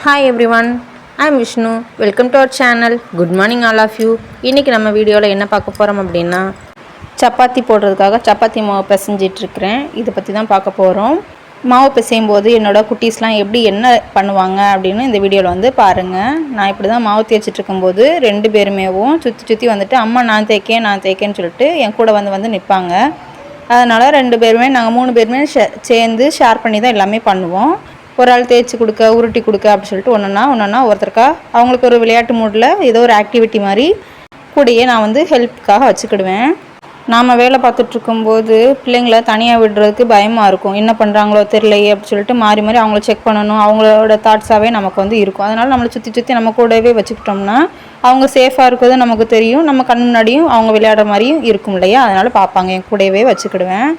Hi everyone, I am Vishnu. Welcome to our channel. Good morning all of you. இன்னைக்கு நம்ம வீடியோல என்ன பார்க்க போறோம் அப்படினா சப்பாத்தி போடுறதுக்காக சப்பாத்தி மாவு பிசைஞ்சிட்டு இருக்கேன். இத பத்தி தான் பார்க்க போறோம். மாவு பிசையும் போது என்னோட குட்டீஸ்லாம் எப்படி என்ன பண்ணுவாங்க அப்படினு இந்த வீடியோல வந்து பாருங்க. நான் இப்படி தான் மாவு தேய்ச்சிட்டு இருக்கும்போது ரெண்டு பேருமேவும் சுத்தி வந்துட்டு அம்மா நான் தேய்க்கேன்னு சொல்லிட்டு என் கூட வந்து நிப்பாங்க. அதனால ரெண்டு பேருமே நாங்க மூணு பேருமே சேர்ந்து ஷேர் பண்ணி தான் எல்லாமே பண்ணுவோம். ஒரு ஆள் தேய்ச்சி கொடுக்க உருட்டி கொடுக்க அப்படி சொல்லிட்டு ஒன்றா ஒருத்தருக்கா அவங்களுக்கு ஒரு விளையாட்டு மூடில் ஏதோ ஒரு ஆக்டிவிட்டி மாதிரி கூடயே நான் வந்து ஹெல்ப்புக்காக வச்சுக்கிடுவேன். நாம் வேலை பார்த்துட்ருக்கும்போது பிள்ளைங்கள தனியாக விடுறதுக்கு பயமாக இருக்கும். என்ன பண்ணுறாங்களோ தெரியலையே அப்படி சொல்லிட்டு மாறி அவங்கள செக் பண்ணணும். அவங்களோட தாட்ஸாகவே நமக்கு வந்து இருக்கும். அதனால் நம்மளை சுற்றி நம்ம கூடவே வச்சுக்கிட்டோம்னா அவங்க சேஃபாக இருக்கிறது நமக்கு தெரியும். நம்ம கண் முன்னாடியும் அவங்க விளையாடுற மாதிரியும் இருக்கும் இல்லையா? அதனால் பார்ப்பாங்க. என் கூடவே வச்சுக்கிடுவேன்.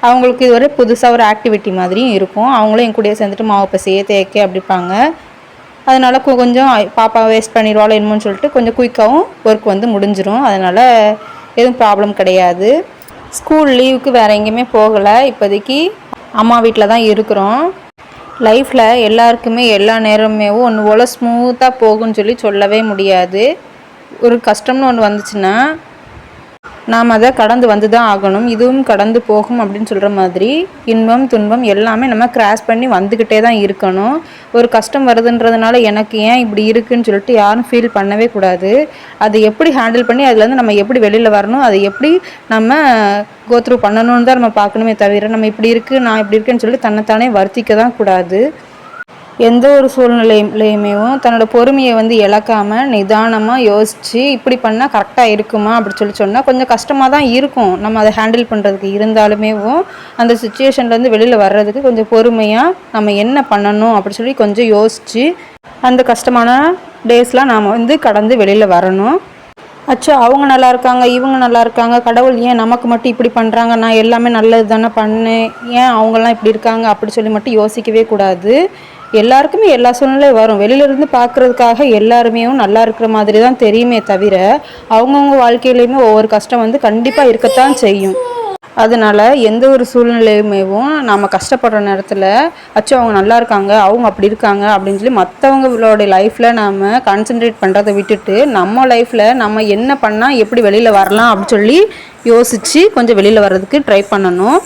அவங்களுக்கு இது ஒரு புதுசாக ஒரு ஆக்டிவிட்டி மாதிரியும் இருக்கும். அவங்களும் என் கூடயே சேர்ந்துட்டு மாவு பிசைய தேய்க்க அப்படிப்பாங்க. அதனால் கொஞ்சம் பாப்பா வேஸ்ட் பண்ணிடுவாளோ என்னமோன்னு சொல்லிட்டு கொஞ்சம் குயிக்காகவும் ஒர்க் வந்து முடிஞ்சிடும். அதனால் எதுவும் ப்ராப்ளம் கிடையாது. ஸ்கூல் லீவுக்கு வேறு எங்கேயுமே போகலை. இப்போதைக்கு அம்மா வீட்டில் தான் இருக்கிறோம். லைஃப்பில் எல்லாருக்குமே எல்லா நேரமே ஒன்று போல் ஸ்மூத்தாக போகும்னு சொல்லவே முடியாது. ஒரு கஷ்டம்னு ஒன்று வந்துச்சுன்னா நாம் அதை கடந்து வந்து தான் ஆகணும். இதுவும் கடந்து போகும் அப்படின்னு சொல்கிற மாதிரி இன்பம் துன்பம் எல்லாமே நம்ம கிராஸ் பண்ணி வந்துக்கிட்டே தான் இருக்கணும். ஒரு கஷ்டம் வருதுன்றதுனால எனக்கு ஏன் இப்படி இருக்குதுன்னு சொல்லிட்டு யாரும் ஃபீல் பண்ணவே கூடாது. அதை எப்படி ஹேண்டில் பண்ணி அதுலேருந்து நம்ம எப்படி வெளியில் வரணும், அதை எப்படி நம்ம கோத்ரூ பண்ணணும்னு தான் நம்ம பார்க்கணுமே தவிர நம்ம இப்படி இருக்குது நான் இப்படி இருக்குன்னு சொல்லி தன்னைத்தானே வருத்திக்க தான் கூடாது. எந்த ஒரு சூழ்நிலையுமே தன்னோட பொறுமையை வந்து இழக்காமல் நிதானமாக யோசித்து இப்படி பண்ணால் கரெக்டாக இருக்குமா அப்படி சொன்னால் கொஞ்சம் கஷ்டமாக தான் இருக்கும் நம்ம அதை ஹேண்டில் பண்ணுறதுக்கு. இருந்தாலுமே அந்த சுச்சுவேஷன்லேருந்து வெளியில் வர்றதுக்கு கொஞ்சம் பொறுமையாக நம்ம என்ன பண்ணணும் அப்படி சொல்லி கொஞ்சம் யோசித்து அந்த கஷ்டமான டேஸ்லாம் நாம் வந்து கடந்து வெளியில் வரணும். அச்சோ அவங்க நல்லா இருக்காங்க இவங்க நல்லா இருக்காங்க, கடவுள் ஏன் நமக்கு மட்டும் இப்படி பண்ணுறாங்க, நான் எல்லாமே நல்லது தானே பண்ணேன், ஏன் அவங்கெல்லாம் இப்படி இருக்காங்க அப்படி சொல்லி மட்டும் யோசிக்கவே கூடாது. எல்லாருக்குமே எல்லா சூழ்நிலையும் வரும். வெளியிலேருந்து பார்க்குறதுக்காக எல்லாருமே நல்லா இருக்கிற மாதிரி தான் தெரியுமே தவிர அவங்கவுங்க வாழ்க்கையிலையுமே ஒவ்வொரு கஷ்டம் வந்து கண்டிப்பாக இருக்கத்தான் செய்யும். அதனால் எந்த ஒரு சூழ்நிலையுமே நம்ம கஷ்டப்படுற நேரத்தில் அச்சோ அவங்க நல்லா இருக்காங்க அவங்க அப்படி இருக்காங்க அப்படின்னு சொல்லி மற்றவங்களோட லைஃப்பில் நாம் கான்சென்ட்ரேட் பண்ணுறதை விட்டுட்டு நம்ம லைஃப்பில் நம்ம என்ன பண்ணால் எப்படி வெளியில் வரலாம் அப்படின்னு சொல்லி யோசித்து கொஞ்சம் வெளியில் வர்றதுக்கு ட்ரை பண்ணணும்.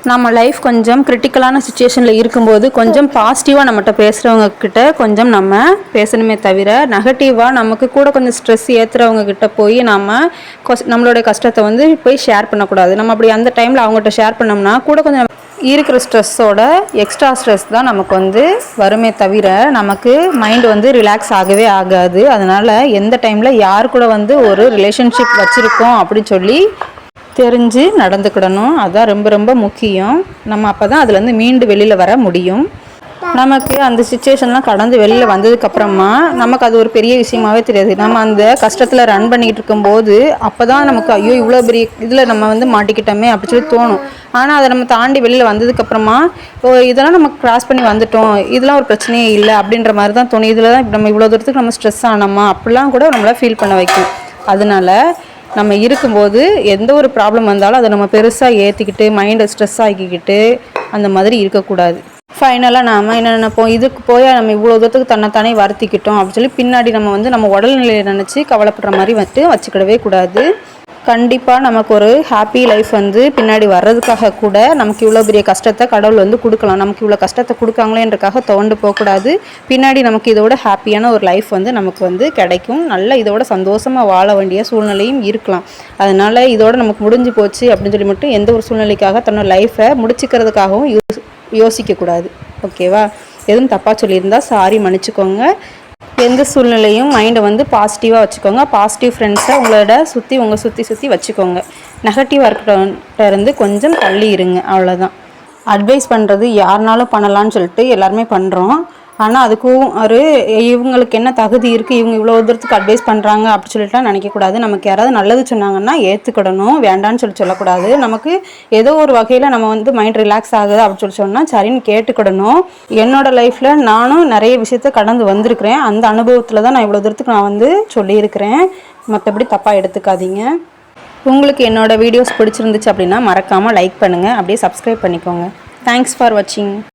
நம்ம லைஃப் கொஞ்சம் கிரிட்டிக்கலான சுச்சுவேஷனில் இருக்கும்போது கொஞ்சம் பாசிட்டிவாக நம்மகிட்ட பேசுகிறவங்கக்கிட்ட கொஞ்சம் நம்ம பேசணுமே தவிர நெகட்டிவாக நமக்கு கூட கொஞ்சம் ஸ்ட்ரெஸ் ஏற்றுறவங்கக்கிட்ட போய் நம்மளோட கஷ்டத்தை வந்து போய் ஷேர் பண்ணக்கூடாது. நம்ம அப்படி அந்த டைமில் அவங்ககிட்ட ஷேர் பண்ணோம்னா கூட கொஞ்சம் இருக்கிற ஸ்ட்ரெஸ்ஸோட எக்ஸ்ட்ரா ஸ்ட்ரெஸ் தான் நமக்கு வந்து வருமே தவிர நமக்கு மைண்ட் வந்து ரிலாக்ஸ் ஆகவே ஆகாது. அதனால் எந்த டைமில் யார் கூட வந்து ஒரு ரிலேஷன்ஷிப் வச்சுருக்கோம் அப்படின்னு சொல்லி தெரிஞ்சு நடந்துக்கிடணும். அதுதான் ரொம்ப ரொம்ப முக்கியம். நம்ம அப்போ தான் அதுலேருந்து மீண்டு வெளியில் வர முடியும். நமக்கு அந்த சுச்சுவேஷன்லாம் கடந்து வெளியில் வந்ததுக்கப்புறமா நமக்கு அது ஒரு பெரிய விஷயமாகவே தெரியாது. நம்ம அந்த கஷ்டத்தில் ரன் பண்ணிக்கிட்டு இருக்கும்போது அப்போ தான் நமக்கு ஐயோ இவ்வளோ பெரிய இதில் நம்ம வந்து மாட்டிக்கிட்டோமே அப்படி சொல்லி தோணும். ஆனால் அதை நம்ம தாண்டி வெளியில் வந்ததுக்கப்புறமா இதெல்லாம் நம்ம கிராஸ் பண்ணி வந்துட்டோம், இதெல்லாம் ஒரு பிரச்சனையே இல்லை அப்படின்ற மாதிரி தான் தோணும். இதில் தான் நம்ம இவ்வளோ தூரத்துக்கு நம்ம ஸ்ட்ரெஸ் ஆனோமா அப்படிலாம் கூட நம்மளை ஃபீல் பண்ண வைக்கும். அதனால நம்ம இருக்கும்போது எந்த ஒரு ப்ராப்ளம் வந்தாலும் அதை நம்ம பெருசாக ஏற்றிக்கிட்டு மைண்டை ஸ்ட்ரெஸ் ஆக்கிக்கிட்டு அந்த மாதிரி இருக்கக்கூடாது. ஃபைனலாக நாம் என்ன நினைப்போம், இதுக்கு போய் நம்ம இவ்வளோ தூரத்துக்கு தன்னைத்தானே வருத்திக்கிட்டோம் அப்படின்னு சொல்லி பின்னாடி நம்ம வந்து நம்ம உடல்நிலையை நினச்சி கவலைப்படுற மாதிரி வச்சுக்கிடவே கூடாது. கண்டிப்பாக நமக்கு ஒரு ஹாப்பி லைஃப் வந்து பின்னாடி வர்றதுக்காக கூட நமக்கு இவ்வளோ பெரிய கஷ்டத்தை கடவுள் வந்து கொடுக்கலாம். நமக்கு இவ்வளோ கஷ்டத்தை கொடுக்காங்களேன்றக்காக தோண்டு போகக்கூடாது. பின்னாடி நமக்கு இதோட ஹாப்பியான ஒரு லைஃப் வந்து நமக்கு வந்து கிடைக்கும். நல்ல இதோட சந்தோஷமாக வாழ வேண்டிய சூழ்நிலையும் இருக்கலாம். அதனால் இதோட நமக்கு முடிஞ்சு போச்சு அப்படின்னு சொல்லி மட்டும் எந்த ஒரு சூழ்நிலைக்காக தன்னோட லைஃப்பை முடிச்சுக்கிறதுக்காகவும் யோசிக்கக்கூடாது. ஓகேவா? எதுவும் தப்பாக சொல்லியிருந்தால் சாரி மன்னிச்சுக்கோங்க. எந்த சூழ்நிலையும் மைண்டை வந்து பாசிட்டிவாக வச்சுக்கோங்க. பாசிட்டிவ் ஃப்ரெண்ட்ஸை உங்களோட சுற்றி வச்சுக்கோங்க. நெகட்டிவாக இருக்கிறவங்கிட்ட இருந்து கொஞ்சம் தள்ளி இருங்க. அவ்வளோதான். அட்வைஸ் பண்ணுறது யாருனாலும் பண்ணலான்னு சொல்லிட்டு எல்லாருமே பண்ணுறோம். ஆனால் அதுக்கும் இவங்களுக்கு என்ன தகுதி இருக்குது, இவங்க இவ்வளோ தூரத்துக்கு அட்வைஸ் பண்ணுறாங்க அப்படி சொல்லிட்டுலாம் நினைக்கக்கூடாது. நமக்கு யாராவது நல்லது சொன்னாங்கன்னா ஏற்றுக்கிடணும், வேண்டான்னு சொல்லக்கூடாது. நமக்கு ஏதோ ஒரு வகையில் நம்ம வந்து மைண்ட் ரிலாக்ஸ் ஆகுது அப்படின்னு சொன்னால் சரின்னு கேட்டுக்கிடணும். என்னோடய லைஃப்பில் நானும் நிறைய விஷயத்த கடந்து வந்திருக்கிறேன். அந்த அனுபவத்தில் தான் நான் இவ்வளோ தூரத்துக்கு நான் வந்து சொல்லியிருக்கிறேன். மற்றபடி தப்பாக எடுத்துக்காதீங்க. உங்களுக்கு என்னோடய வீடியோஸ் பிடிச்சிருந்துச்சு அப்படின்னா மறக்காமல் லைக் பண்ணுங்கள், அப்படியே சப்ஸ்கிரைப் பண்ணிக்கோங்க. தேங்க்ஸ் ஃபார் வாட்சிங்.